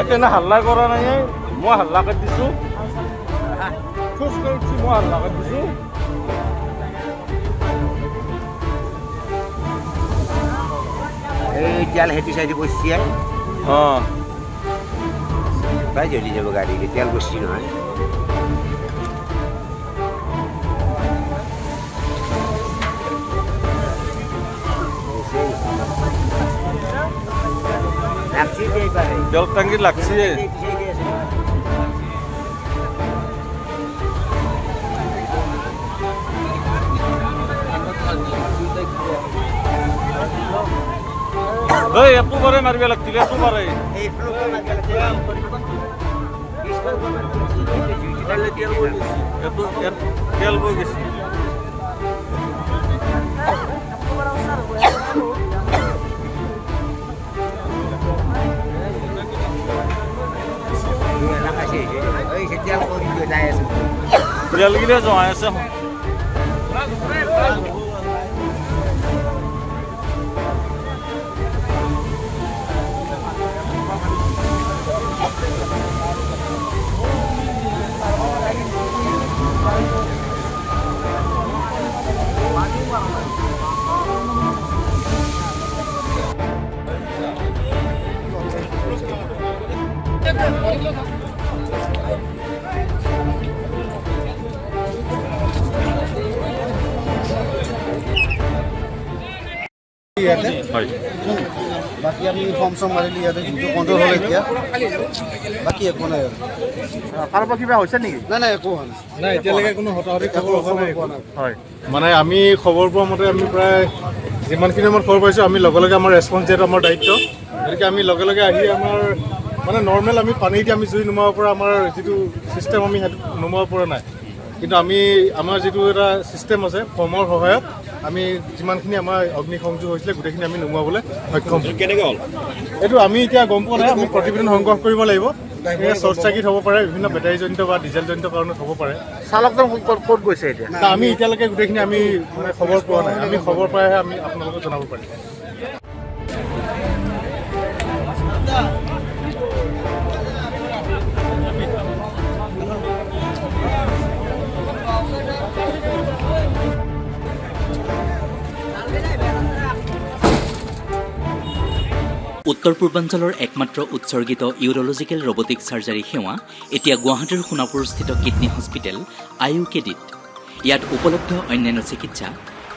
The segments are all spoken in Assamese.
কেনে হাল্লা কৰা নাই মই হাল্লা কৰি দিছোঁ খোজ কাঢ়িছোঁ মই হাল্লা কৰি দিছোঁ এই তেল সেইটো চাইডে বসছি অঁ তাই জ্বলি যাব গাড়ি তেল বসছি নহয় তেল টাঙ্কি লাগছে এত বারে মারবে লাগছিল এত বারে তেল বই গেছি তেল গিলে জমাই আছে বাকী আমি ফৰ্ম চৰ্ম মাৰিলি ইয়াতে যিটো কণ্ট্ৰল হ'ল এতিয়া বাকী একো নাই আৰু তাৰ পৰা কিবা হৈছে নেকি নাই নাই একো হোৱা নাই এতিয়ালৈকে কোনো হতাহতি খবৰ পোৱা নাই হয় মানে আমি খবৰ পোৱা মতে আমি প্ৰায় যিমানখিনি সময়ত খবৰ পাইছোঁ আমি লগে লগে আমাৰ ৰেছপঞ্চ দিয়াটো আমাৰ দায়িত্ব গতিকে আমি লগে লগে আহি আমাৰ মানে নৰ্মেল আমি পানীতে আমি জুই নুমাব পৰা আমাৰ যিটো ছিষ্টেম আমি সেইটো নুমাব পৰা নাই কিন্তু আমি আমাৰ যিটো এটা ছিষ্টেম আছে ফৰ্মৰ সহায়ত আমি যিমানখিনি আমাৰ অগ্নিসংযোগ হৈছিলে গোটেইখিনি আমি নুমাবলৈ সক্ষম কেনেকৈ হ'ল এইটো আমি এতিয়া গম পোৱা নাই আমি প্ৰতিবেদন সংগ্ৰহ কৰিব লাগিব শ্বৰ্ট চাৰ্কিট হ'ব পাৰে বিভিন্ন বেটাৰীজনিত বা ডিজেলজনিত কাৰণত হ'ব পাৰে চালকজন ক'ত গৈছে এতিয়া আমি এতিয়ালৈকে গোটেইখিনি আমি মানে খবৰ পোৱা নাই আমি খবৰ পাইহে আমি আপোনালোকক জনাব পাৰিম উত্তৰ পূৰ্বাঞ্চলৰ একমাত্ৰ উৎসৰ্গিত ইউৰলজিকেল ৰবটিক চাৰ্জাৰী সেৱা এতিয়া গুৱাহাটীৰ সোণাপুৰস্থিত কিডনী হস্পিটেল IUKDত ইয়াত উপলব্ধ অন্যান্য চিকিৎসা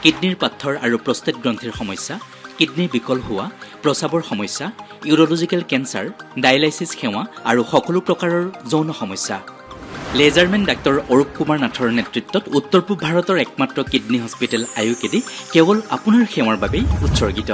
কিডনীৰ পাথৰ আৰু প্ৰষ্টেট গ্ৰন্থিৰ সমস্যা কিডনী বিকল হোৱা প্ৰস্ৰাৱৰ সমস্যা ইউৰলজিকেল কেঞ্চাৰ ডায়েলাইচিছ সেৱা আৰু সকলো প্ৰকাৰৰ যৌন সমস্যা লেজাৰমেন ডাক্তৰ অৰূপ কুমাৰ নাথৰ নেতৃত্বত উত্তৰ পূব ভাৰতৰ একমাত্ৰ কিডনী হস্পিটেল IUKD কেৱল আপোনাৰ সেৱাৰ বাবেই উৎসৰ্গিত